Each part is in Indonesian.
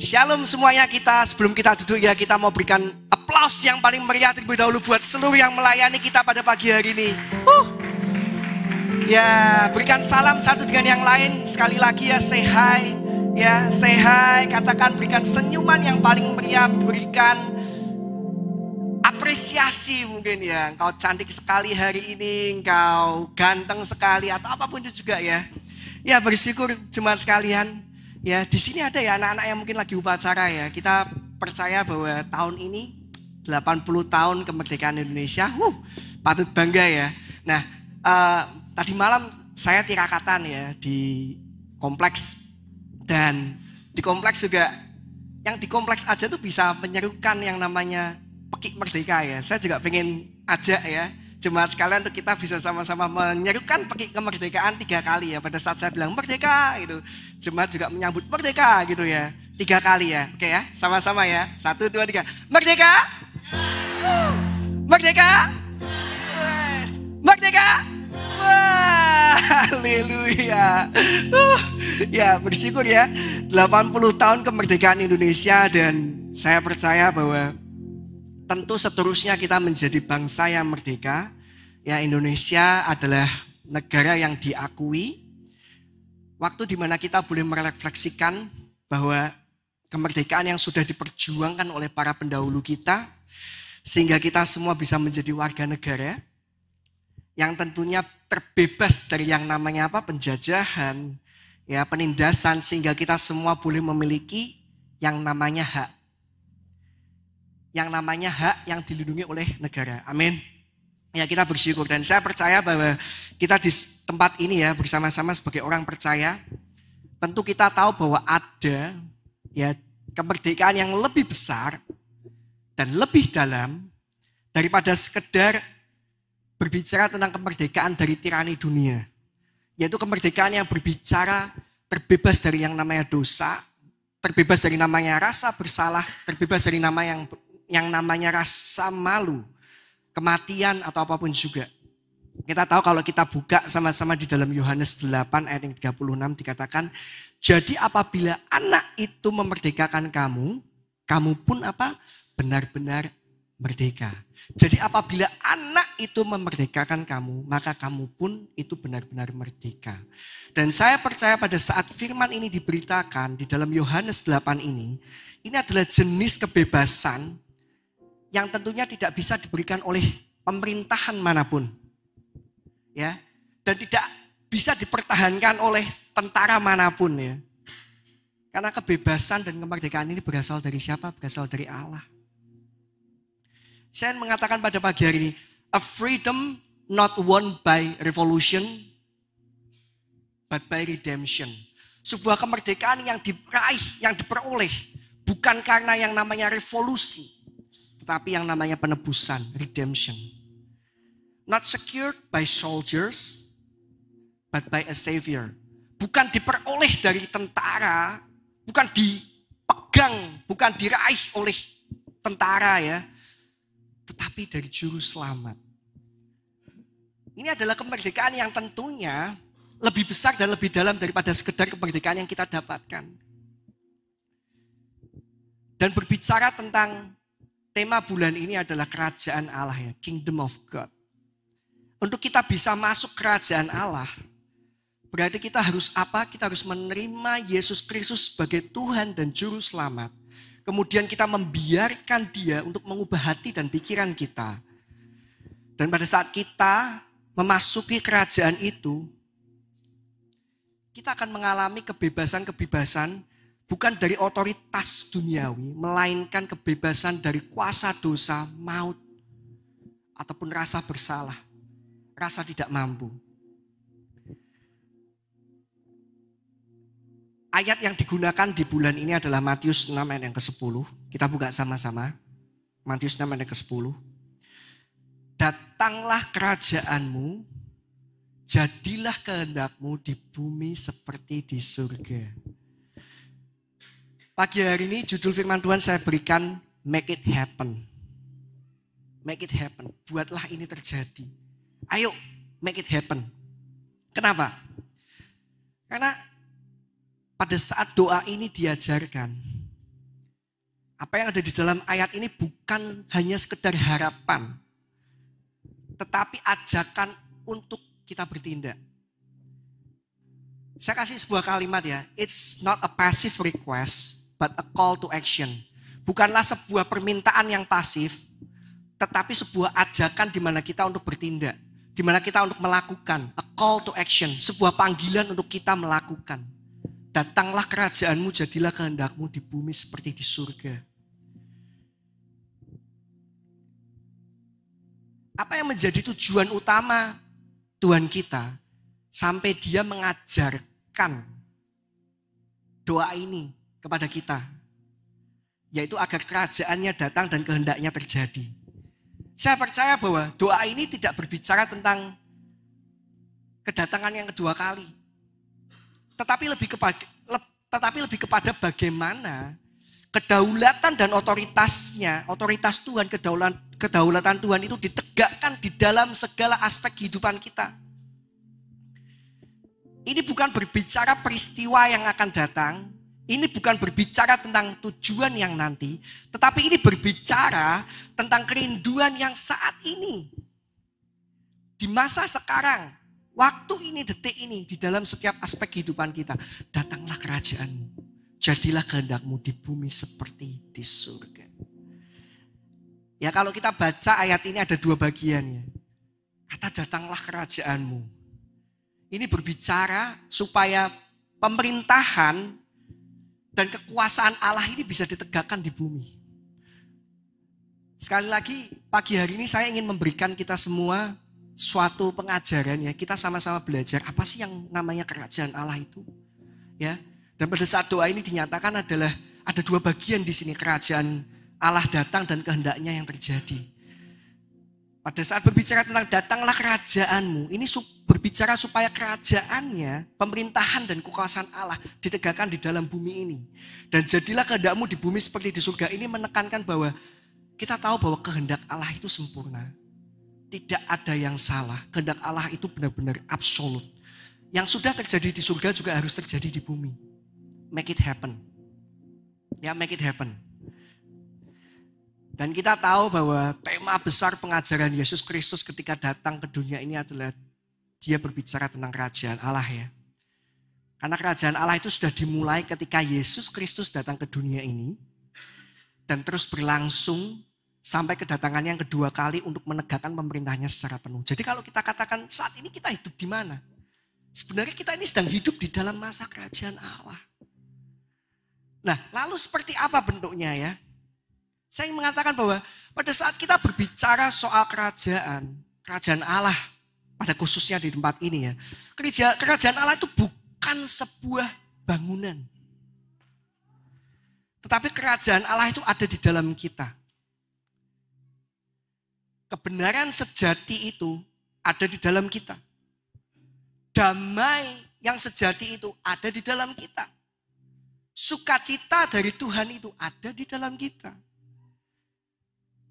Shalom semuanya kita, sebelum kita duduk ya kita mau berikan aplaus yang paling meriah terlebih dahulu buat seluruh yang melayani kita pada pagi hari ini. Ya, berikan salam satu dengan yang lain, sekali lagi ya say hi. Ya, say hi, katakan berikan senyuman yang paling meriah, berikan apresiasi mungkin ya. Engkau cantik sekali hari ini, engkau ganteng sekali atau apapun itu juga ya. Ya, bersyukur jemaat sekalian. Ya, di sini ada ya anak-anak yang mungkin lagi upacara ya. Kita percaya bahwa tahun ini 80 tahun kemerdekaan Indonesia. Patut bangga ya. Nah, tadi malam saya tirakatan ya di kompleks. Dan di kompleks juga, yang di kompleks aja tuh bisa menyerukan yang namanya Pekik Merdeka ya. Saya juga pengen ajak ya jemaat sekalian untuk kita bisa sama-sama menyerukan Pekik kemerdekaan 3 kali ya. Pada saat saya bilang merdeka gitu, jemaat juga menyambut merdeka gitu ya. 3 kali ya, oke ya, sama-sama ya. 1, 2, 3, merdeka, merdeka, merdeka. Wah, haleluya. Ya, bersyukur ya 80 tahun kemerdekaan Indonesia, dan saya percaya bahwa tentu seterusnya kita menjadi bangsa yang merdeka. Ya, Indonesia adalah negara yang diakui. Waktu di mana kita boleh merefleksikan bahwa kemerdekaan yang sudah diperjuangkan oleh para pendahulu kita, sehingga kita semua bisa menjadi warga negara yang tentunya terbebas dari yang namanya penjajahan, ya, penindasan, sehingga kita semua boleh memiliki yang namanya hak. Yang namanya hak yang dilindungi oleh negara. Amin. Ya, kita bersyukur, dan saya percaya bahwa kita di tempat ini ya bersama-sama sebagai orang percaya, tentu kita tahu bahwa ada ya kemerdekaan yang lebih besar dan lebih dalam daripada sekedar berbicara tentang kemerdekaan dari tirani dunia. Yaitu kemerdekaan yang berbicara terbebas dari yang namanya dosa, terbebas dari namanya rasa bersalah, terbebas dari yang namanya rasa malu, kematian atau apapun juga. Kita tahu kalau kita buka sama-sama di dalam Yohanes 8 ayat yang 36 dikatakan, jadi apabila anak itu memerdekakan kamu, kamu pun benar-benar merdeka. Jadi apabila anak itu memerdekakan kamu, maka kamu pun itu benar-benar merdeka. Dan saya percaya pada saat firman ini diberitakan di dalam Yohanes 8 ini adalah jenis kebebasan yang tentunya tidak bisa diberikan oleh pemerintahan manapun. Ya, dan tidak bisa dipertahankan oleh tentara manapun ya. Karena kebebasan dan kemerdekaan ini berasal dari siapa? Berasal dari Allah. Saya mengatakan pada pagi hari ini, a freedom not won by revolution, but by redemption. Sebuah kemerdekaan yang diraih, yang diperoleh, bukan karena yang namanya revolusi, tetapi yang namanya penebusan, redemption. Not secured by soldiers, but by a savior. Bukan diperoleh dari tentara, bukan dipegang, bukan diraih oleh tentara ya, tetapi dari juru selamat. Ini adalah kemerdekaan yang tentunya lebih besar dan lebih dalam daripada sekedar kemerdekaan yang kita dapatkan. Dan berbicara tentang tema bulan ini adalah kerajaan Allah ya, Kingdom of God. Untuk kita bisa masuk kerajaan Allah, berarti kita harus apa? Kita harus menerima Yesus Kristus sebagai Tuhan dan Juru Selamat. Kemudian kita membiarkan Dia untuk mengubah hati dan pikiran kita. Dan pada saat kita memasuki kerajaan itu, kita akan mengalami kebebasan-kebebasan bukan dari otoritas duniawi, melainkan kebebasan dari kuasa dosa, maut, ataupun rasa bersalah, rasa tidak mampu. Ayat yang digunakan di bulan ini adalah Matius 6 ayat yang ke-10. Kita buka sama-sama. Matius 6 ayat yang ke-10. Datanglah kerajaanmu, jadilah kehendakmu di bumi seperti di surga. Pagi hari ini judul firman Tuhan saya berikan, make it happen. Make it happen, buatlah ini terjadi. Ayo, make it happen. Kenapa? Karena pada saat doa ini diajarkan, Apa yang ada di dalam ayat ini bukan hanya sekedar harapan, tetapi ajakan untuk kita bertindak. Saya kasih sebuah kalimat ya, it's not a passive request, but a call to action. Bukanlah sebuah permintaan yang pasif, tetapi sebuah ajakan di mana kita untuk bertindak, di mana kita untuk melakukan, a call to action, sebuah panggilan untuk kita melakukan. Datanglah kerajaanmu, jadilah kehendakmu di bumi seperti di surga. Apa yang menjadi tujuan utama Tuhan kita sampai dia mengajarkan doa ini kepada kita, yaitu agar kerajaannya datang dan kehendaknya terjadi. Saya percaya bahwa doa ini tidak berbicara tentang kedatangan yang kedua kali, tetapi lebih kepada bagaimana kedaulatan dan otoritas Tuhan, kedaulatan Tuhan itu ditegakkan di dalam segala aspek kehidupan kita. Ini bukan berbicara peristiwa yang akan datang, ini bukan berbicara tentang tujuan yang nanti, tetapi ini berbicara tentang kerinduan yang saat ini. Di masa sekarang, waktu ini, detik ini, di dalam setiap aspek kehidupan kita, datanglah kerajaanmu. Jadilah kehendakmu di bumi seperti di surga. Ya kalau kita baca ayat ini ada dua bagian ya. Kata datanglah kerajaanmu. Ini berbicara supaya pemerintahan dan kekuasaan Allah ini bisa ditegakkan di bumi. Sekali lagi pagi hari ini saya ingin memberikan kita semua suatu pengajaran ya. Kita sama-sama belajar apa sih yang namanya kerajaan Allah itu. Ya. Dan pada saat doa ini dinyatakan adalah ada dua bagian di sini, kerajaan Allah datang dan kehendaknya yang terjadi. Pada saat berbicara tentang datanglah kerajaanmu, ini berbicara supaya kerajaannya, pemerintahan dan kekuasaan Allah ditegakkan di dalam bumi ini. Dan jadilah kehendakmu di bumi seperti di surga, ini menekankan bahwa kita tahu bahwa kehendak Allah itu sempurna. Tidak ada yang salah, kehendak Allah itu benar-benar absolut. Yang sudah terjadi di surga juga harus terjadi di bumi. Make it happen. Ya, make it happen. Dan kita tahu bahwa tema besar pengajaran Yesus Kristus ketika datang ke dunia ini adalah dia berbicara tentang kerajaan Allah ya. Karena kerajaan Allah itu sudah dimulai ketika Yesus Kristus datang ke dunia ini. Dan terus berlangsung sampai kedatangan yang kedua kali untuk menegakkan pemerintahnya secara penuh. Jadi kalau kita katakan saat ini kita hidup di mana? Sebenarnya kita ini sedang hidup di dalam masa kerajaan Allah. Nah, lalu seperti apa bentuknya ya? Saya ingin mengatakan bahwa pada saat kita berbicara soal kerajaan Allah, pada khususnya di tempat ini ya, kerajaan Allah itu bukan sebuah bangunan. Tetapi kerajaan Allah itu ada di dalam kita. Kebenaran sejati itu ada di dalam kita. Damai yang sejati itu ada di dalam kita. Sukacita dari Tuhan itu ada di dalam kita.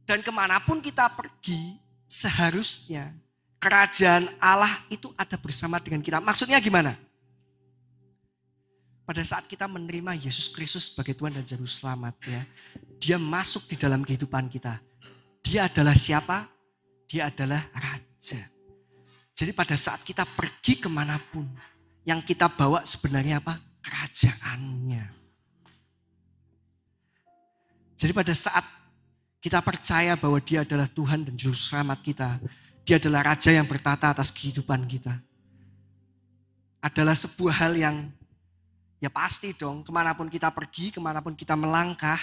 Dan kemanapun kita pergi, seharusnya kerajaan Allah itu ada bersama dengan kita. Maksudnya gimana? Pada saat kita menerima Yesus Kristus sebagai Tuhan dan Juru Selamat, ya, dia masuk di dalam kehidupan kita. Dia adalah siapa? Dia adalah Raja. Jadi pada saat kita pergi kemanapun, yang kita bawa sebenarnya apa? Kerajaannya. Jadi pada saat kita percaya bahwa dia adalah Tuhan dan Juru Selamat kita, dia adalah Raja yang bertata atas kehidupan kita. Adalah sebuah hal yang ya pasti dong, kemanapun kita pergi, kemanapun kita melangkah,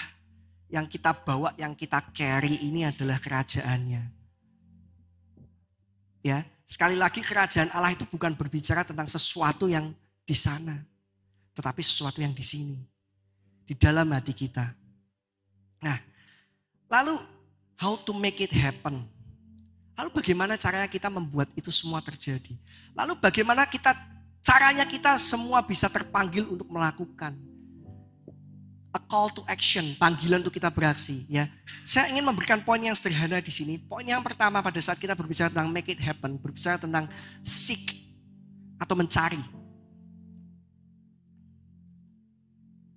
yang kita bawa, yang kita carry ini adalah kerajaannya. Ya, sekali lagi kerajaan Allah itu bukan berbicara tentang sesuatu yang di sana, tetapi sesuatu yang di sini, di dalam hati kita. Nah, lalu how to make it happen? Lalu bagaimana caranya kita membuat itu semua terjadi? Lalu bagaimana caranya kita semua bisa terpanggil untuk melakukan? A call to action, panggilan untuk kita beraksi. Ya, saya ingin memberikan poin yang sederhana di sini. Poin yang pertama pada saat kita berbicara tentang make it happen, berbicara tentang seek atau mencari.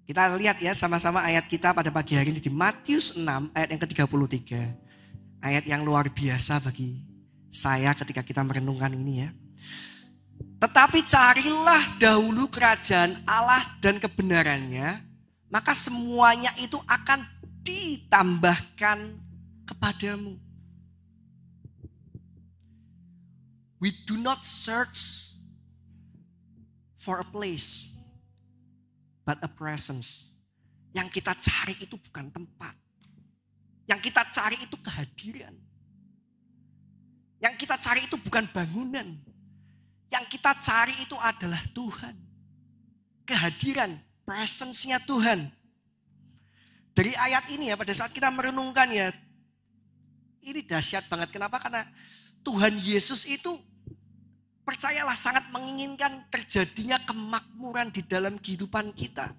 Kita lihat ya sama-sama ayat kita pada pagi hari ini di Matius 6 ayat yang ke-33. Ayat yang luar biasa bagi saya ketika kita merenungkan ini ya. Tetapi carilah dahulu kerajaan Allah dan kebenarannya, maka semuanya itu akan ditambahkan kepadamu. We do not search for a place, but a presence. Yang kita cari itu bukan tempat. Yang kita cari itu kehadiran. Yang kita cari itu bukan bangunan. Yang kita cari itu adalah Tuhan. Kehadiran, presence-nya Tuhan. Dari ayat ini ya, pada saat kita merenungkan ya, ini dahsyat banget. Kenapa? Karena Tuhan Yesus itu percayalah sangat menginginkan terjadinya kemakmuran di dalam kehidupan kita.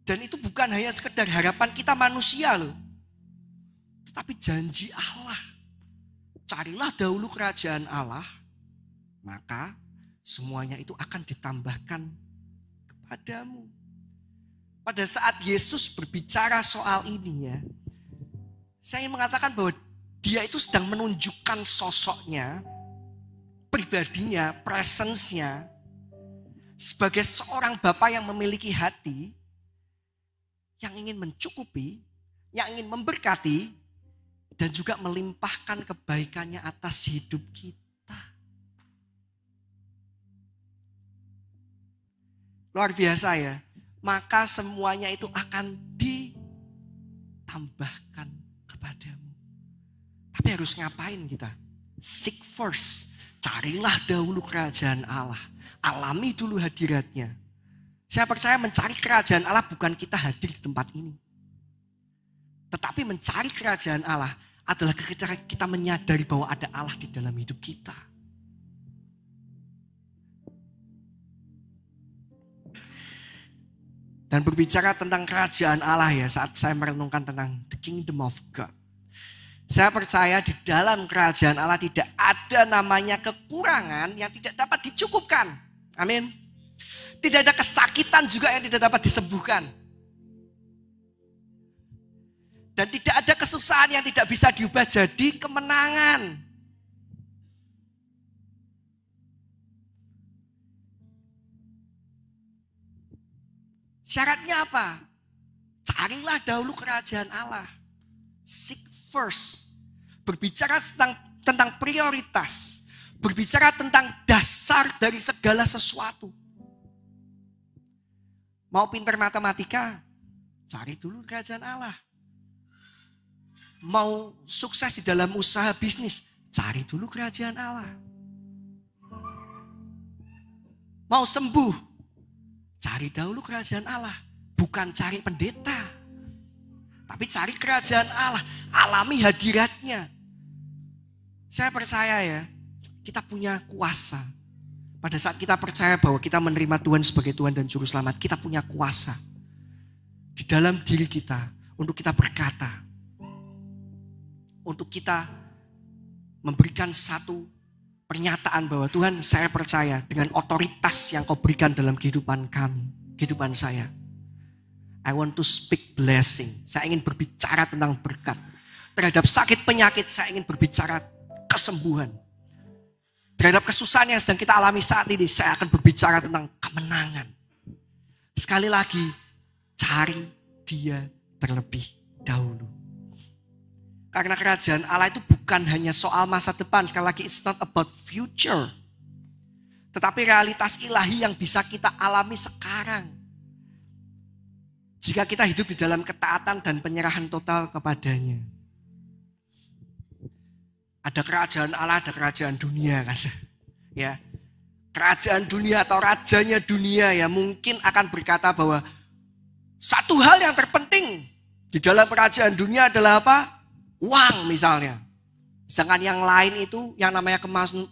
Dan itu bukan hanya sekedar harapan kita manusia loh. Tetapi janji Allah. Carilah dahulu kerajaan Allah, maka semuanya itu akan ditambahkan kepadamu. Pada saat Yesus berbicara soal ini ya, saya ingin mengatakan bahwa dia itu sedang menunjukkan sosoknya, pribadinya, presence-nya, sebagai seorang Bapa yang memiliki hati, yang ingin mencukupi, yang ingin memberkati, dan juga melimpahkan kebaikannya atas hidup kita. Luar biasa ya. Maka semuanya itu akan ditambahkan kepadamu. Tapi harus ngapain kita? Seek first. Carilah dahulu kerajaan Allah. Alami dulu hadiratnya. Saya percaya mencari kerajaan Allah bukan kita hadir di tempat ini. Tetapi mencari kerajaan Allah adalah ketika kita menyadari bahwa ada Allah di dalam hidup kita. Dan berbicara tentang kerajaan Allah ya, saat saya merenungkan tentang the kingdom of God. Saya percaya di dalam kerajaan Allah tidak ada namanya kekurangan yang tidak dapat dicukupkan. Amin. Tidak ada kesakitan juga yang tidak dapat disembuhkan. Dan tidak ada kesusahan yang tidak bisa diubah jadi kemenangan. Syaratnya apa? Carilah dahulu kerajaan Allah. Seek first. Berbicara tentang prioritas. Berbicara tentang dasar dari segala sesuatu. Mau pintar matematika? Cari dulu kerajaan Allah. Mau sukses di dalam usaha bisnis? Cari dulu kerajaan Allah. Mau sembuh? Cari dahulu kerajaan Allah. Bukan cari pendeta. Tapi cari kerajaan Allah. Alami hadiratnya. Saya percaya ya. Kita punya kuasa. Pada saat kita percaya bahwa kita menerima Tuhan sebagai Tuhan dan Juru Selamat. Kita punya kuasa. Di dalam diri kita. Untuk kita berkata. Untuk kita memberikan satu pernyataan bahwa Tuhan, saya percaya dengan otoritas yang kau berikan dalam kehidupan kami, kehidupan saya. I want to speak blessing. Saya ingin berbicara tentang berkat. Terhadap sakit penyakit, saya ingin berbicara kesembuhan. Terhadap kesusahan yang sedang kita alami saat ini, saya akan berbicara tentang kemenangan. Sekali lagi, cari Dia terlebih dahulu. Karena kerajaan Allah itu bukan hanya soal masa depan. Sekali lagi, it's not about future. Tetapi realitas ilahi yang bisa kita alami sekarang. Jika kita hidup di dalam ketaatan dan penyerahan total kepadanya. Ada kerajaan Allah, ada kerajaan dunia kan. Ya, kerajaan dunia atau rajanya dunia ya mungkin akan berkata bahwa satu hal yang terpenting di dalam kerajaan dunia adalah apa? Uang misalnya. Sedangkan yang lain itu yang namanya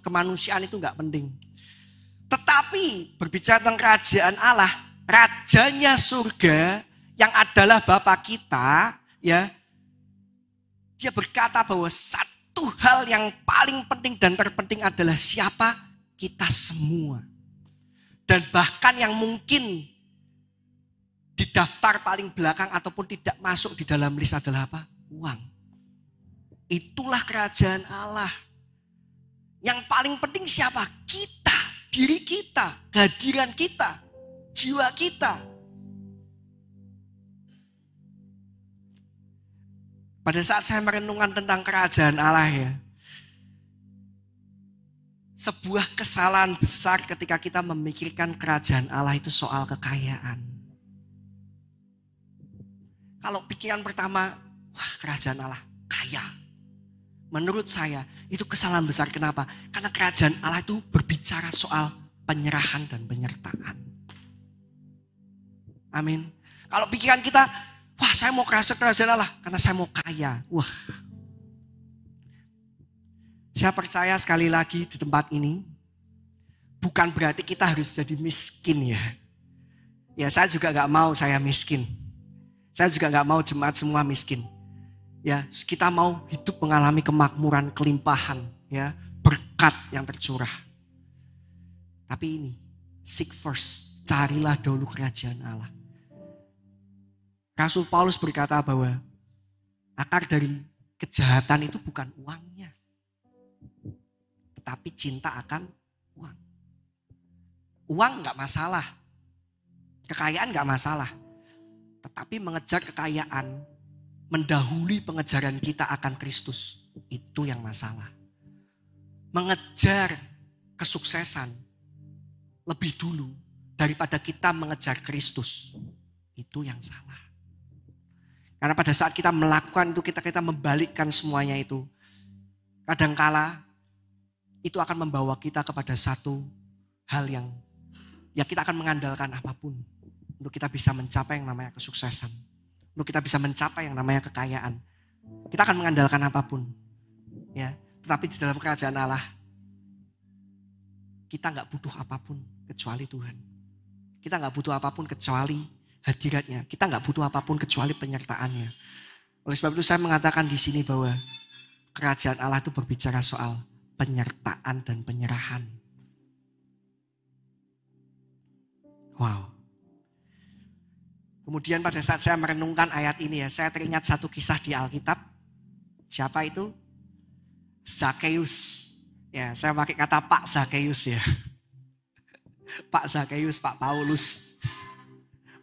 kemanusiaan itu enggak penting. Tetapi berbicara tentang kerajaan Allah, rajanya surga yang adalah Bapa kita, ya. Dia berkata bahwa satu hal yang paling penting dan terpenting adalah siapa? Kita semua. Dan bahkan yang mungkin di daftar paling belakang ataupun tidak masuk di dalam list adalah apa? Uang. Itulah kerajaan Allah. Yang paling penting siapa? Kita, diri kita, kehadiran kita, jiwa kita. Pada saat saya merenungkan tentang kerajaan Allah ya, sebuah kesalahan besar ketika kita memikirkan kerajaan Allah itu soal kekayaan. Kalau pikiran pertama, wah kerajaan Allah kaya. Menurut saya itu kesalahan besar. Kenapa? Karena kerajaan Allah itu berbicara soal penyerahan dan penyertaan. Amin. Kalau pikiran kita, wah saya mau kerajaan Allah karena saya mau kaya. Wah. Saya percaya sekali lagi di tempat ini, bukan berarti kita harus jadi miskin ya. Ya saya juga gak mau saya miskin. Saya juga gak mau jemaat semua miskin. Ya kita mau hidup mengalami kemakmuran, kelimpahan, ya berkat yang tercurah. Tapi ini, seek first, carilah dahulu kerajaan Allah. Rasul Paulus berkata bahwa akar dari kejahatan itu bukan uangnya, tetapi cinta akan uang. Uang gak masalah, kekayaan gak masalah. Tetapi mengejar kekayaan, mendahului pengejaran kita akan Kristus, itu yang masalah. Mengejar kesuksesan lebih dulu daripada kita mengejar Kristus, itu yang salah. Karena pada saat kita melakukan itu, kita membalikkan semuanya itu. Kadangkala itu akan membawa kita kepada satu hal yang ya kita akan mengandalkan apapun untuk kita bisa mencapai yang namanya kesuksesan. Untuk kita bisa mencapai yang namanya kekayaan. Kita akan mengandalkan apapun. Ya, tetapi di dalam kerajaan Allah, kita gak butuh apapun kecuali Tuhan. Kita gak butuh apapun kecuali hadiratnya. Kita gak butuh apapun kecuali penyertaannya. Oleh sebab itu saya mengatakan di sini bahwa kerajaan Allah itu berbicara soal penyertaan dan penyerahan. Wow. Kemudian pada saat saya merenungkan ayat ini ya, saya teringat satu kisah di Alkitab. Siapa itu? Zakheus. Ya, saya pakai kata Pak Zakheus ya. Pak Zakheus, Pak Paulus,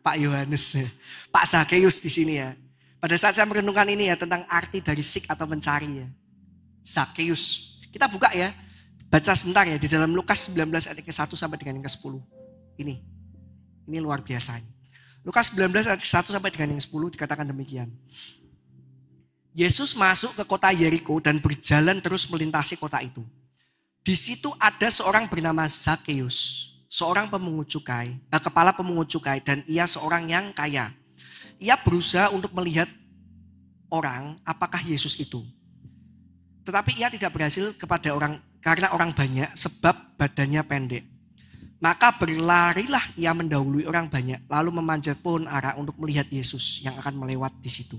Pak Yohanes ya. Pak Zakheus di sini ya. Pada saat saya merenungkan ini ya tentang arti dari seek atau mencari ya. Zakheus. Kita buka ya. Baca sebentar ya di dalam Lukas 19 ayat ke-1 sampai dengan yang ke-10. Ini luar biasa. Lukas 19 ayat 1 sampai dengan yang 10 dikatakan demikian. Yesus masuk ke kota Yeriko dan berjalan terus melintasi kota itu. Di situ ada seorang bernama Zakheus, seorang kepala pemungut cukai dan ia seorang yang kaya. Ia berusaha untuk melihat orang apakah Yesus itu. Tetapi ia tidak berhasil karena orang banyak sebab badannya pendek. Maka berlarilah ia mendahului orang banyak, lalu memanjat pohon ara untuk melihat Yesus yang akan melewat di situ.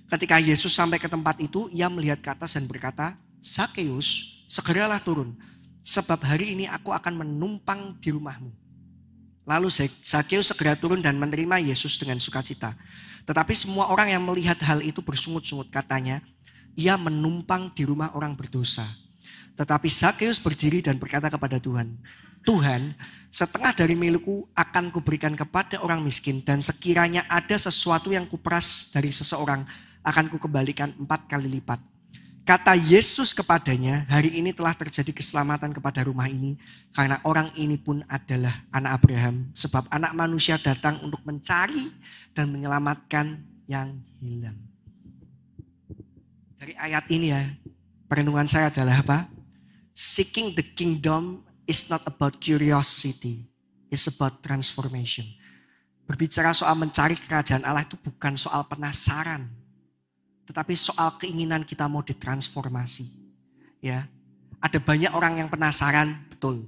Ketika Yesus sampai ke tempat itu, ia melihat ke atas dan berkata, Zakheus, segeralah turun, sebab hari ini aku akan menumpang di rumahmu. Lalu Zakheus segera turun dan menerima Yesus dengan sukacita. Tetapi semua orang yang melihat hal itu bersungut-sungut, katanya, ia menumpang di rumah orang berdosa. Tetapi Zakheus berdiri dan berkata kepada Tuhan, Tuhan, setengah dari milikku akan kuberikan kepada orang miskin, dan sekiranya ada sesuatu yang kuperas dari seseorang, akan kukembalikan 4 kali lipat. Kata Yesus kepadanya, hari ini telah terjadi keselamatan kepada rumah ini, karena orang ini pun adalah anak Abraham, sebab anak manusia datang untuk mencari dan menyelamatkan yang hilang. Dari ayat ini ya, perenungan saya adalah apa? Seeking the kingdom is not about curiosity, it's about transformation. Berbicara soal mencari kerajaan Allah itu bukan soal penasaran, tetapi soal keinginan kita mau ditransformasi. Ya, ada banyak orang yang penasaran, betul,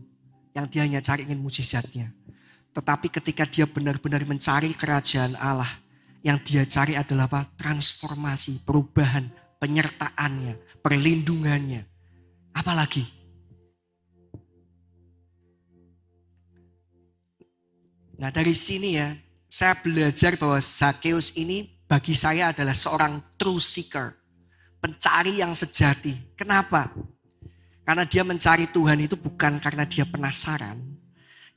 yang dia hanya cari ingin mujizatnya. Tetapi ketika dia benar-benar mencari kerajaan Allah, yang dia cari adalah apa? Transformasi, perubahan, penyertaannya, perlindungannya. Apalagi? Nah dari sini ya, saya belajar bahwa Zakheus ini bagi saya adalah seorang true seeker. Pencari yang sejati. Kenapa? Karena dia mencari Tuhan itu bukan karena dia penasaran,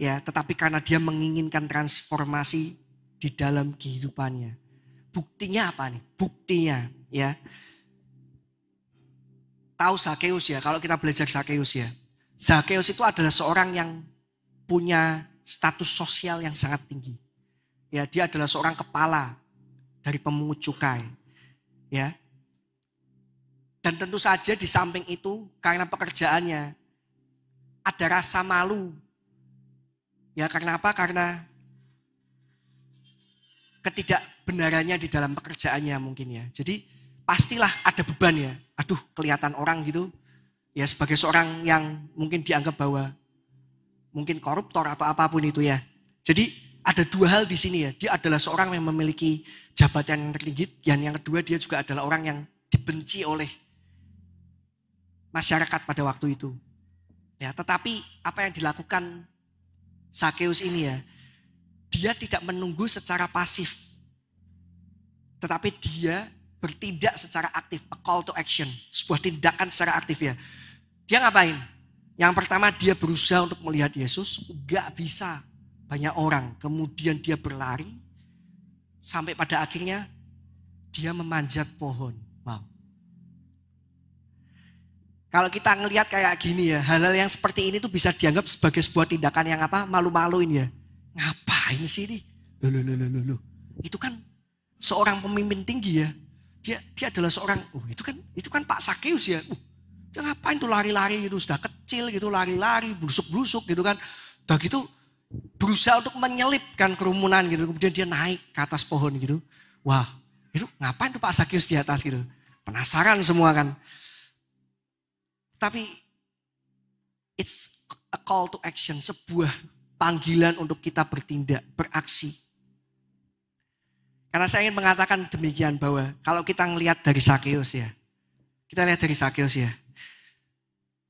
ya, tetapi karena dia menginginkan transformasi di dalam kehidupannya. Buktinya apa nih? Buktinya, ya. Tahu Zakheus ya, kalau kita belajar Zakheus ya. Zakheus itu adalah seorang yang punya status sosial yang sangat tinggi. Ya, dia adalah seorang kepala dari pemungut cukai. Ya. Dan tentu saja di samping itu karena pekerjaannya ada rasa malu. Ya, karena apa? Karena ketidakbenarannya di dalam pekerjaannya mungkin ya. Jadi pastilah ada beban ya. Aduh, kelihatan orang gitu. Ya, sebagai seorang yang mungkin dianggap bahwa mungkin koruptor atau apapun itu ya. Jadi ada dua hal di sini ya. Dia adalah seorang yang memiliki jabatan yang tertinggi. Dan yang kedua dia juga adalah orang yang dibenci oleh masyarakat pada waktu itu. Ya, tetapi apa yang dilakukan Zakheus ini ya. Dia tidak menunggu secara pasif. Tetapi dia bertindak secara aktif. A call to action. Sebuah tindakan secara aktif ya. Dia ngapain? Yang pertama dia berusaha untuk melihat Yesus. Gak bisa. Banyak orang. Kemudian dia berlari. Sampai pada akhirnya dia memanjat pohon. Wow. Kalau kita ngelihat kayak gini ya. Hal-hal yang seperti ini tuh bisa dianggap sebagai sebuah tindakan yang apa? Malu-maluin ya. Ngapain sih ini? Loh. Itu kan seorang pemimpin tinggi ya. Dia adalah seorang, itu kan Pak Zakheus ya. Dia ngapain tuh lari-lari gitu, sudah kecil gitu, lari-lari, blusuk-blusuk gitu kan. Udah gitu berusaha untuk menyelipkan kerumunan gitu. Kemudian dia naik ke atas pohon gitu. Wah, itu ngapain tuh Pak Zakheus di atas gitu. Penasaran semua kan. Tapi it's a call to action, sebuah panggilan untuk kita bertindak, beraksi. Karena saya ingin mengatakan demikian bahwa kalau kita ngelihat dari Zakheus ya. Kita lihat dari Zakheus ya.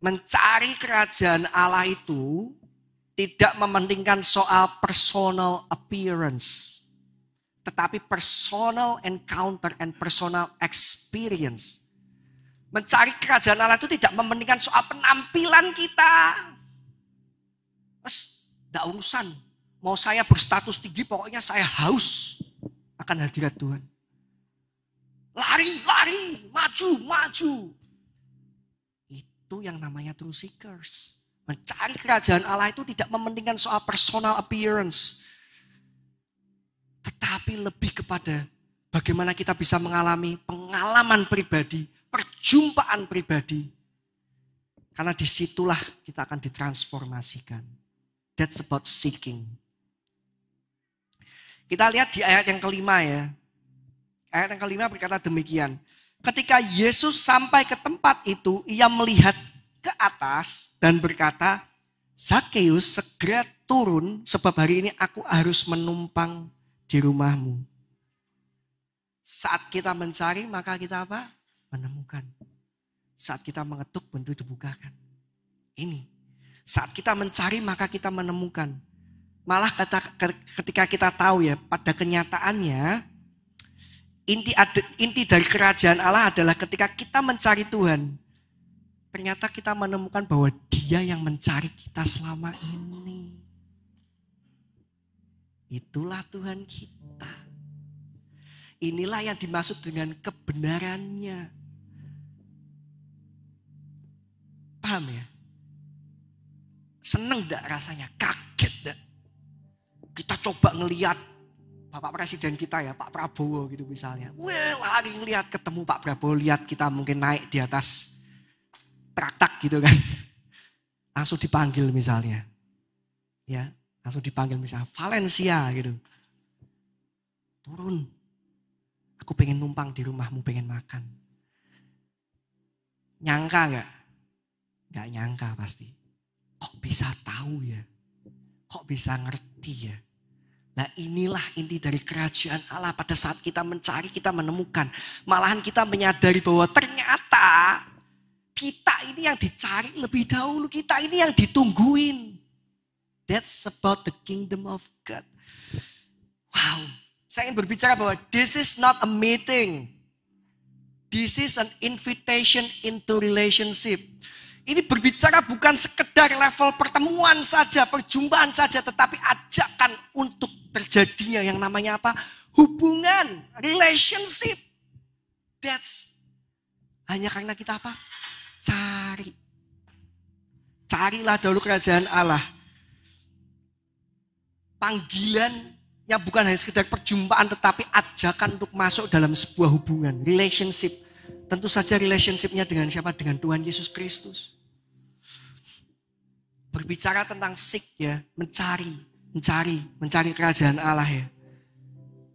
Mencari kerajaan Allah itu tidak mementingkan soal personal appearance. Tetapi personal encounter and personal experience. Mencari kerajaan Allah itu tidak mementingkan soal penampilan kita. Tidak urusan. Mau saya berstatus tinggi, pokoknya saya haus akan hadirat Tuhan. Lari, maju. Itu yang namanya true seekers. Mencari kerajaan Allah itu tidak mementingkan soal personal appearance. Tetapi lebih kepada bagaimana kita bisa mengalami pengalaman pribadi, perjumpaan pribadi. Karena disitulah kita akan ditransformasikan. That's about seeking. Kita lihat di ayat yang kelima ya. Ayat yang kelima berkata demikian. Ketika Yesus sampai ke tempat itu, ia melihat ke atas dan berkata, Zakheus segera turun sebab hari ini aku harus menumpang di rumahmu. Saat kita mencari maka kita apa? Menemukan. Saat kita mengetuk pintu dibukakan. Ini. Saat kita mencari maka kita menemukan. Malah ketika kita tahu ya pada kenyataannya inti dari kerajaan Allah adalah ketika kita mencari Tuhan. Ternyata kita menemukan bahwa Dia yang mencari kita selama ini. Itulah Tuhan kita. Inilah yang dimaksud dengan kebenarannya. Paham ya? Seneng gak rasanya? Kaget gak? Kita coba ngelihat Bapak Presiden kita ya, Pak Prabowo gitu misalnya. Wah, lari ngelihat ketemu Pak Prabowo, lihat kita mungkin naik di atas traktak gitu kan. Langsung dipanggil misalnya. Ya, langsung dipanggil misalnya Valencia gitu. Turun. Aku pengen numpang di rumahmu, pengen makan. Nyangka gak? Gak nyangka pasti. Kok bisa tahu ya? Kok bisa ngerti ya? Nah inilah inti dari kerajaan Allah. Pada saat kita mencari, kita menemukan. Malahan kita menyadari bahwa ternyata kita ini yang dicari lebih dahulu. Kita ini yang ditungguin. That's about the kingdom of God. Wow, saya ingin berbicara bahwa this is not a meeting. This is an invitation into relationship. Ini berbicara bukan sekedar level pertemuan saja, perjumpaan saja, tetapi ajakan untuk terjadinya yang namanya apa? Hubungan, relationship. That's hanya karena kita apa? Cari. Carilah dahulu kerajaan Allah. Panggilan yang bukan hanya sekedar perjumpaan, tetapi ajakan untuk masuk dalam sebuah hubungan, relationship. Tentu saja relationship-nya dengan siapa? Dengan Tuhan Yesus Kristus. Berbicara tentang seek ya, mencari kerajaan Allah ya.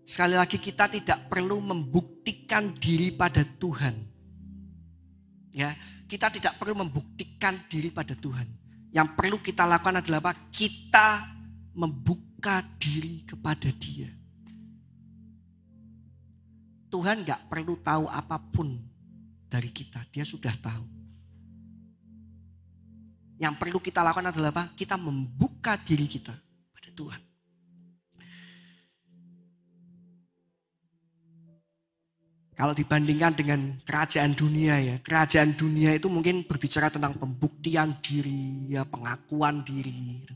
Sekali lagi kita tidak perlu membuktikan diri pada Tuhan. Ya, kita tidak perlu membuktikan diri pada Tuhan. Yang perlu kita lakukan adalah apa? Kita membuka diri kepada Dia. Tuhan gak perlu tahu apapun dari kita, Dia sudah tahu. Yang perlu kita lakukan adalah apa? Kita membuka diri kita pada Tuhan. Kalau dibandingkan dengan kerajaan dunia ya, kerajaan dunia itu mungkin berbicara tentang pembuktian diri, ya, pengakuan diri.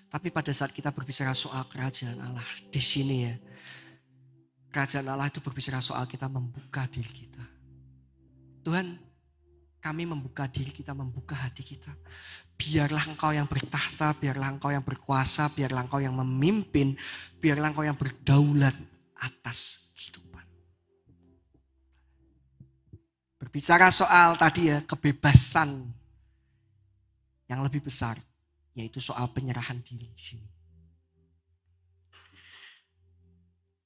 Tapi pada saat kita berbicara soal kerajaan Allah di sini ya, kerajaan Allah itu berbicara soal kita membuka diri kita. Tuhan, kami membuka diri kita, membuka hati kita. Biarlah Engkau yang bertahta, biarlah Engkau yang berkuasa, biarlah Engkau yang memimpin, biarlah Engkau yang berdaulat atas kehidupan. Berbicara soal tadi ya, kebebasan yang lebih besar, yaitu soal penyerahan diri di sini.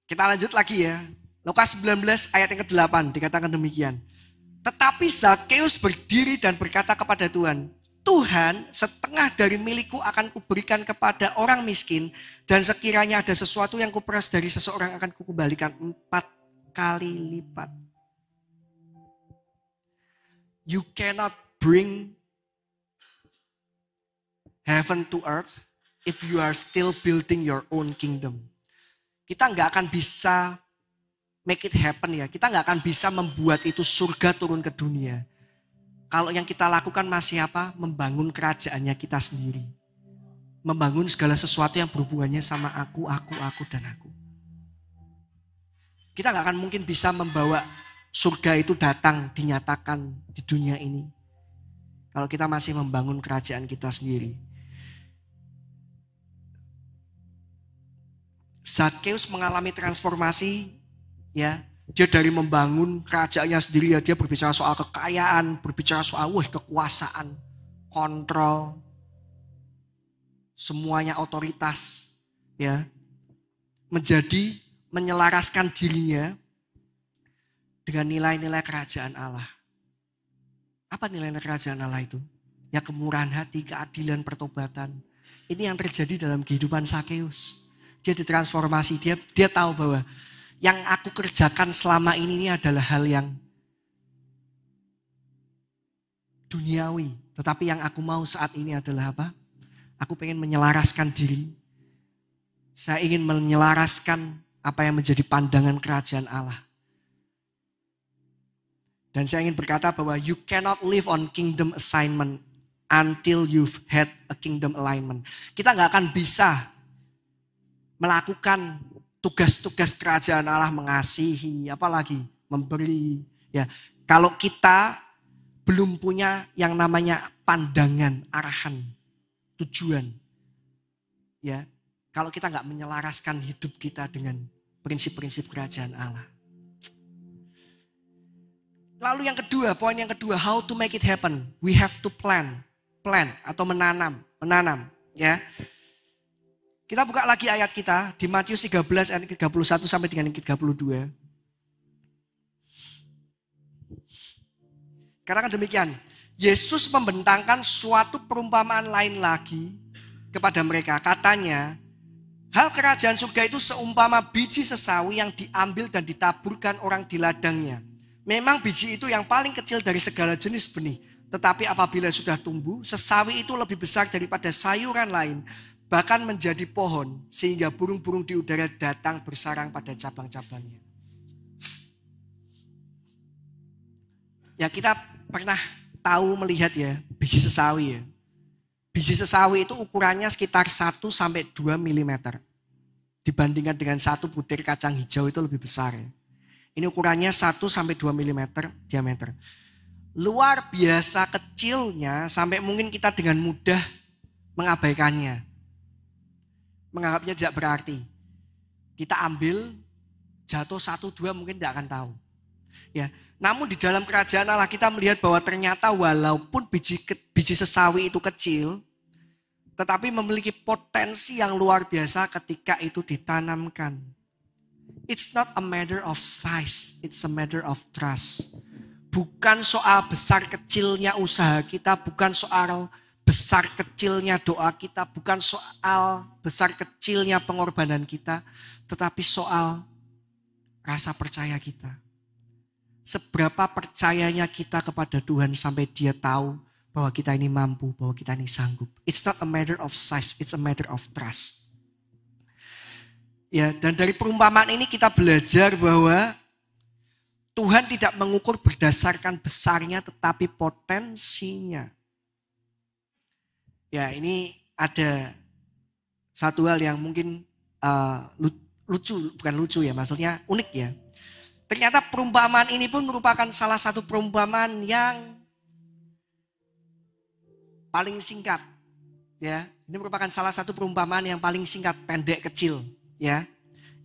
Kita lanjut lagi ya. Lukas 19 ayat yang ke-8 dikatakan demikian. Tetapi Zakheus berdiri dan berkata kepada Tuhan, Tuhan, setengah dari milikku akan kuberikan kepada orang miskin, dan sekiranya ada sesuatu yang kuperas dari seseorang akan kukembalikan 4 kali lipat. You cannot bring heaven to earth if you are still building your own kingdom. Kita nggak akan bisa make it happen ya. Kita nggak akan bisa membuat itu surga turun ke dunia. Kalau yang kita lakukan masih apa? Membangun kerajaannya kita sendiri. Membangun segala sesuatu yang berhubungannya sama aku, dan aku. Kita nggak akan mungkin bisa membawa surga itu datang, dinyatakan di dunia ini. Kalau kita masih membangun kerajaan kita sendiri. Zakheus mengalami transformasi, ya. Dia dari membangun kerajaannya sendiri, ya, dia berbicara soal kekayaan, berbicara soal kekuasaan, kontrol, semuanya otoritas, ya. Menjadi menyelaraskan dirinya dengan nilai-nilai kerajaan Allah. Apa nilai-nilai kerajaan Allah itu? Ya, kemurahan hati, keadilan, pertobatan. Ini yang terjadi dalam kehidupan Zakheus. Dia ditransformasi, dia tahu bahwa yang aku kerjakan selama ini adalah hal yang duniawi. Tetapi yang aku mau saat ini adalah apa? Aku pengen menyelaraskan diri. Saya ingin menyelaraskan apa yang menjadi pandangan kerajaan Allah. Dan saya ingin berkata bahwa you cannot live on kingdom assignment until you've had a kingdom alignment. Kita gak akan bisa melakukan tugas-tugas kerajaan Allah, mengasihi, apalagi memberi. Ya, kalau kita belum punya yang namanya pandangan, arahan, tujuan. Ya, kalau kita nggak menyelaraskan hidup kita dengan prinsip-prinsip kerajaan Allah. Lalu yang kedua, poin yang kedua, how to make it happen? We have to plan atau menanam, ya. Kita buka lagi ayat kita di Matius 13 ayat 31 sampai dengan 32. Karena demikian, Yesus membentangkan suatu perumpamaan lain lagi kepada mereka. Katanya, hal kerajaan surga itu seumpama biji sesawi yang diambil dan ditaburkan orang di ladangnya. Memang biji itu yang paling kecil dari segala jenis benih. Tetapi apabila sudah tumbuh, sesawi itu lebih besar daripada sayuran lain. bahkan menjadi pohon sehingga burung-burung di udara datang bersarang pada cabang-cabangnya. Ya kita pernah tahu melihat ya biji sesawi ya. Biji sesawi itu ukurannya sekitar 1-2 mm. Dibandingkan dengan satu butir kacang hijau itu lebih besar ya. Ini ukurannya 1-2 mm diameter. Luar biasa kecilnya sampai mungkin kita dengan mudah mengabaikannya. Menganggapnya tidak berarti. Kita ambil, jatuh 1-2 mungkin tidak akan tahu. Ya, namun di dalam kerajaan Allah kita melihat bahwa ternyata walaupun biji sesawi itu kecil, tetapi memiliki potensi yang luar biasa ketika itu ditanamkan. It's not a matter of size, it's a matter of trust. Bukan soal besar kecilnya usaha kita, bukan soal besar kecilnya doa kita, bukan soal besar kecilnya pengorbanan kita, tetapi soal rasa percaya kita. Seberapa percayanya kita kepada Tuhan sampai Dia tahu bahwa kita ini mampu, bahwa kita ini sanggup. It's not a matter of size, it's a matter of trust. Ya, dan dari perumpamaan ini kita belajar bahwa Tuhan tidak mengukur berdasarkan besarnya tetapi potensinya. Ya, ini ada satu hal yang mungkin lucu, bukan lucu ya, maksudnya unik ya. Ternyata perumpamaan ini pun merupakan salah satu perumpamaan yang paling singkat. Ya, ini merupakan salah satu perumpamaan yang paling singkat, pendek, kecil, ya.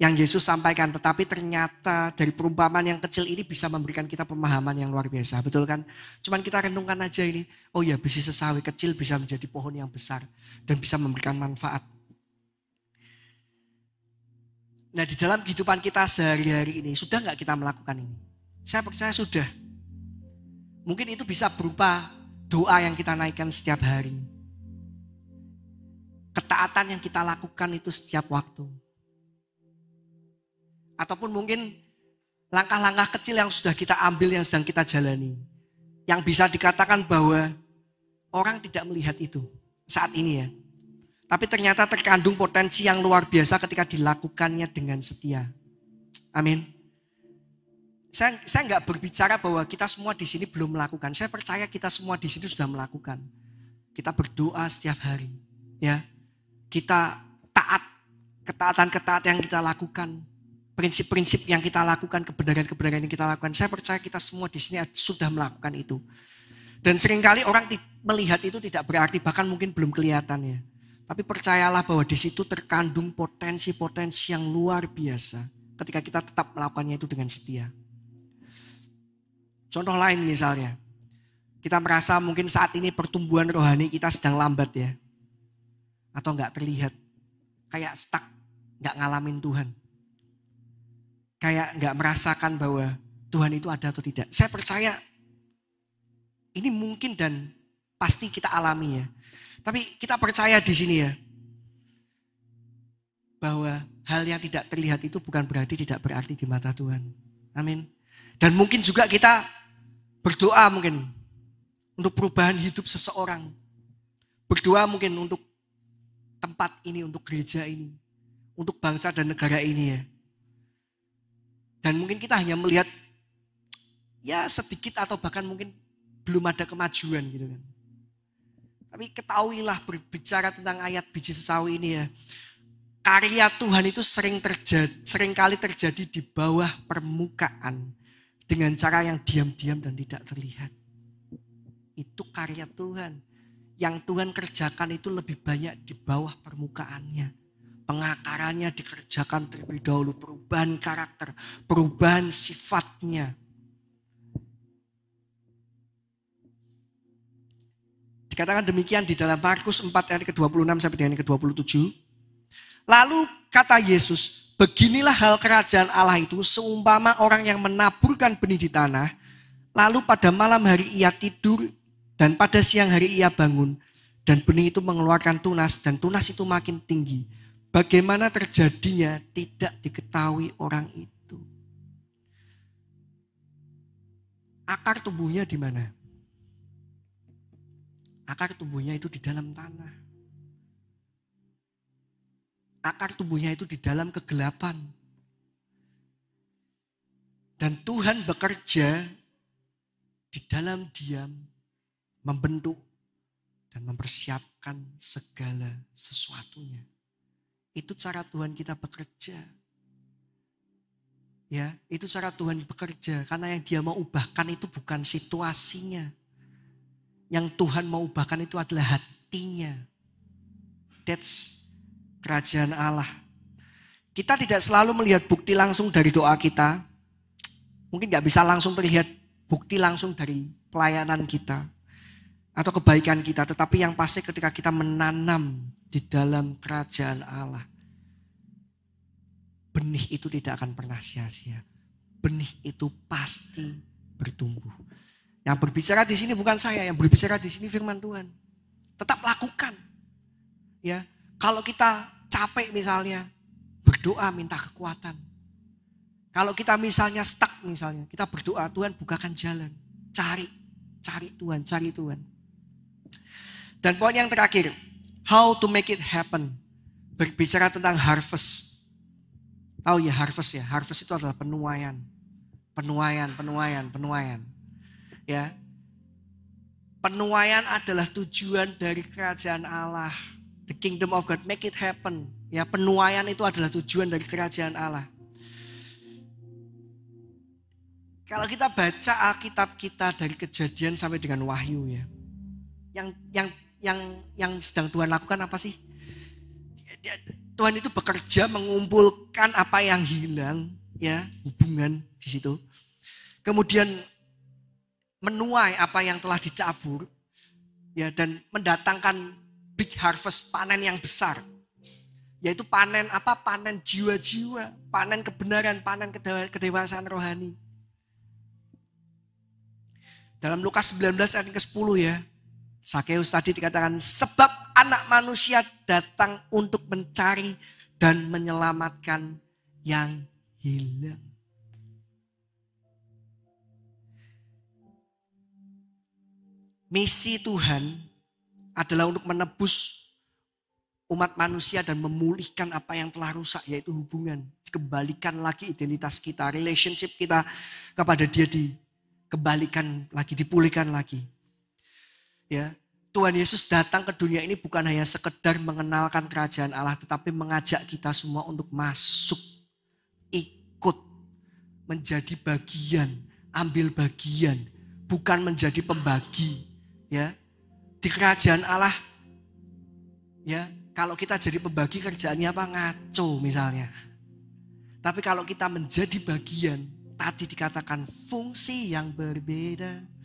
Yang Yesus sampaikan, tetapi ternyata dari perumpamaan yang kecil ini bisa memberikan kita pemahaman yang luar biasa, betul kan? Cuman kita renungkan aja ini, oh ya biji sesawi kecil bisa menjadi pohon yang besar dan bisa memberikan manfaat. Nah di dalam kehidupan kita sehari-hari ini, sudah nggak kita melakukan ini? Saya percaya sudah. Mungkin itu bisa berupa doa yang kita naikkan setiap hari. Ketaatan yang kita lakukan itu setiap waktu. Ataupun mungkin langkah-langkah kecil yang sudah kita ambil, yang sedang kita jalani. Yang bisa dikatakan bahwa orang tidak melihat itu saat ini ya. Tapi ternyata terkandung potensi yang luar biasa ketika dilakukannya dengan setia. Amin. Saya nggak berbicara bahwa kita semua di sini belum melakukan. Saya percaya kita semua di sini sudah melakukan. Kita berdoa setiap hari. Ya, kita taat, ketaatan-ketaatan yang kita lakukan. Prinsip-prinsip yang kita lakukan, kebenaran-kebenaran yang kita lakukan. Saya percaya kita semua di sini sudah melakukan itu. Dan seringkali orang melihat itu tidak berarti, bahkan mungkin belum kelihatan ya. Tapi percayalah bahwa di situ terkandung potensi-potensi yang luar biasa ketika kita tetap melakukannya itu dengan setia. Contoh lain misalnya, kita merasa mungkin saat ini pertumbuhan rohani kita sedang lambat ya. Atau enggak terlihat, kayak stuck, enggak ngalamin Tuhan. Kayak enggak merasakan bahwa Tuhan itu ada atau tidak. Saya percaya ini mungkin dan pasti kita alami ya. Tapi kita percaya di sini ya, bahwa hal yang tidak terlihat itu bukan tidak berarti di mata Tuhan. Amin. Dan mungkin juga kita berdoa mungkin untuk perubahan hidup seseorang. Berdoa mungkin untuk tempat ini, untuk gereja ini, untuk bangsa dan negara ini ya. Dan mungkin kita hanya melihat ya sedikit atau bahkan mungkin belum ada kemajuan gitu kan. Tapi ketahuilah berbicara tentang ayat biji sesawi ini ya. Karya Tuhan itu seringkali terjadi di bawah permukaan. Dengan cara yang diam-diam dan tidak terlihat. Itu karya Tuhan. Yang Tuhan kerjakan itu lebih banyak di bawah permukaannya. Pengakarannya dikerjakan terlebih dahulu. Perubahan karakter, perubahan sifatnya. Dikatakan demikian di dalam Markus 4 ayat ke-26 sampai dengan ke-27. Lalu kata Yesus, beginilah hal kerajaan Allah itu seumpama orang yang menaburkan benih di tanah. Lalu pada malam hari ia tidur dan pada siang hari ia bangun. Dan benih itu mengeluarkan tunas dan tunas itu makin tinggi. Bagaimana terjadinya tidak diketahui orang itu. Akar tumbuhnya di mana? Akar tumbuhnya itu di dalam tanah. Akar tumbuhnya itu di dalam kegelapan. Dan Tuhan bekerja di dalam diam, membentuk dan mempersiapkan segala sesuatunya. Itu cara Tuhan kita bekerja. Ya, itu cara Tuhan bekerja. Karena yang Dia mau ubahkan itu bukan situasinya. Yang Tuhan mau ubahkan itu adalah hatinya. That's kerajaan Allah. Kita tidak selalu melihat bukti langsung dari doa kita. Mungkin gak bisa langsung terlihat bukti langsung dari pelayanan kita. Atau kebaikan kita. Tetapi yang pasti ketika kita menanam di dalam kerajaan Allah. Benih itu tidak akan pernah sia-sia. Benih itu pasti bertumbuh. Yang berbicara di sini bukan saya. Yang berbicara di sini firman Tuhan. Tetap lakukan. Ya, kalau kita capek misalnya. Berdoa minta kekuatan. Kalau kita misalnya stuck misalnya, kita berdoa, Tuhan bukakan jalan. Cari Tuhan, cari Tuhan. Dan poin yang terakhir, how to make it happen. Berbicara tentang harvest. Tahu ya harvest ya, harvest itu adalah penuaian. Penuaian. Ya. Penuaian adalah tujuan dari kerajaan Allah. The kingdom of God, make it happen. Ya, penuaian itu adalah tujuan dari kerajaan Allah. Kalau kita baca Alkitab kita dari Kejadian sampai dengan Wahyu ya. Yang sedang Tuhan lakukan apa sih? Tuhan itu bekerja mengumpulkan apa yang hilang ya, hubungan di situ. Kemudian menuai apa yang telah ditabur ya, dan mendatangkan big harvest, panen yang besar. Yaitu panen apa? Panen jiwa-jiwa, panen kebenaran, panen kedewasaan rohani. Dalam Lukas 19 ayat ke-10 ya. Sakeus tadi dikatakan, sebab anak manusia datang untuk mencari dan menyelamatkan yang hilang. Misi Tuhan adalah untuk menebus umat manusia dan memulihkan apa yang telah rusak, yaitu hubungan. Dikembalikan lagi identitas kita, relationship kita kepada Dia dikembalikan lagi, dipulihkan lagi. Ya, Tuhan Yesus datang ke dunia ini bukan hanya sekedar mengenalkan kerajaan Allah, tetapi mengajak kita semua untuk masuk, ikut, menjadi bagian, ambil bagian, bukan menjadi pembagi. Ya, di kerajaan Allah, ya, kalau kita jadi pembagi kerjaannya apa? Ngaco misalnya. Tapi kalau kita menjadi bagian, tadi dikatakan fungsi yang berbeda.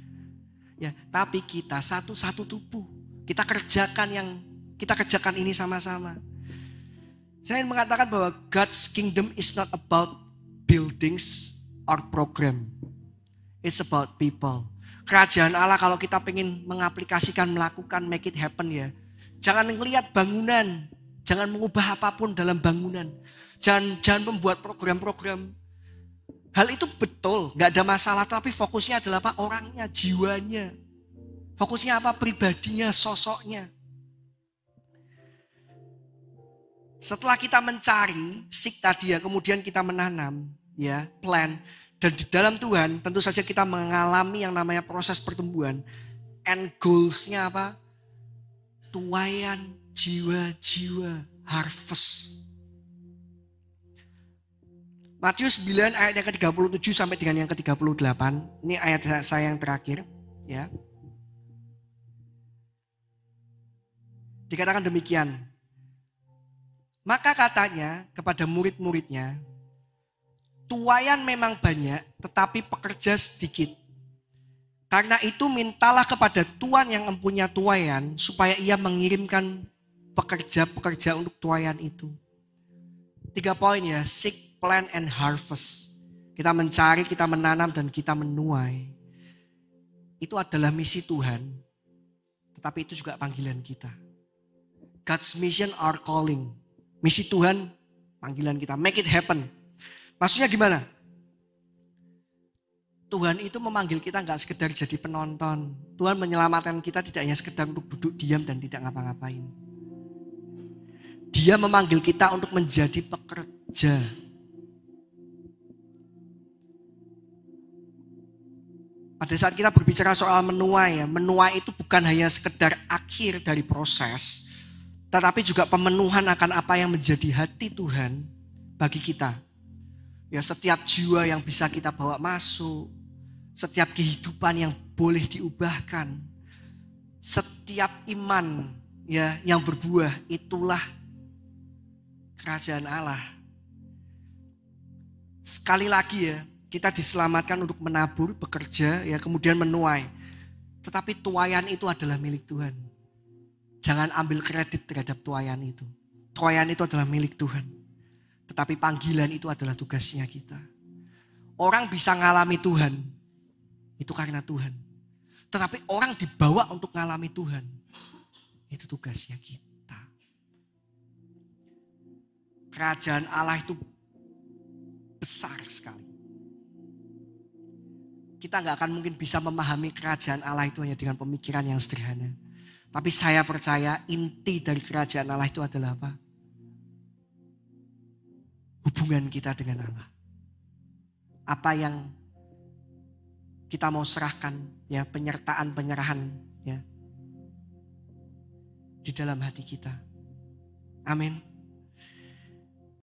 Ya, tapi kita satu tubuh. Kita kerjakan ini sama-sama. Saya ingin mengatakan bahwa God's kingdom is not about buildings or program. It's about people. Kerajaan Allah kalau kita pengen mengaplikasikan, melakukan, make it happen ya. Jangan melihat bangunan, jangan mengubah apapun dalam bangunan. Jangan membuat program-program. Hal itu betul, gak ada masalah, tapi fokusnya adalah apa? Orangnya, jiwanya. Fokusnya apa? Pribadinya, sosoknya. Setelah kita mencari, seek tadi ya, kemudian kita menanam, ya, plan. Dan di dalam Tuhan, tentu saja kita mengalami yang namanya proses pertumbuhan. And goals-nya apa? Tuaian jiwa-jiwa, harvest. Matius 9 ayat yang ke-37 sampai dengan yang ke-38. Ini ayat saya yang terakhir. Ya. Dikatakan demikian. Maka katanya kepada murid-muridnya, tuaian memang banyak tetapi pekerja sedikit. Karena itu mintalah kepada Tuhan yang mempunyai tuaian supaya ia mengirimkan pekerja-pekerja untuk tuaian itu. 3 poin ya, seek, plan, and harvest. Kita mencari, kita menanam, dan kita menuai. Itu adalah misi Tuhan. Tetapi itu juga panggilan kita. God's mission, our calling. Misi Tuhan, panggilan kita. Make it happen. Maksudnya gimana? Tuhan itu memanggil kita gak sekedar jadi penonton. Tuhan menyelamatkan kita tidak hanya sekedar untuk duduk diam dan tidak ngapa-ngapain. Dia memanggil kita untuk menjadi pekerja. Pada saat kita berbicara soal menuai ya, menuai itu bukan hanya sekedar akhir dari proses, tetapi juga pemenuhan akan apa yang menjadi hati Tuhan bagi kita. Ya, setiap jiwa yang bisa kita bawa masuk, setiap kehidupan yang boleh diubahkan, setiap iman ya yang berbuah, itulah kerajaan Allah. Sekali lagi ya, kita diselamatkan untuk menabur, bekerja, ya kemudian menuai. Tetapi tuaian itu adalah milik Tuhan. Jangan ambil kredit terhadap tuaian itu. Tuaian itu adalah milik Tuhan. Tetapi panggilan itu adalah tugasnya kita. Orang bisa ngalami Tuhan, itu karena Tuhan. Tetapi orang dibawa untuk ngalami Tuhan, itu tugasnya kita. Kerajaan Allah itu besar sekali. Kita gak akan mungkin bisa memahami kerajaan Allah itu hanya dengan pemikiran yang sederhana. Tapi saya percaya inti dari kerajaan Allah itu adalah apa? Hubungan kita dengan Allah. Apa yang kita mau serahkan, ya penyerahan ya di dalam hati kita. Amin.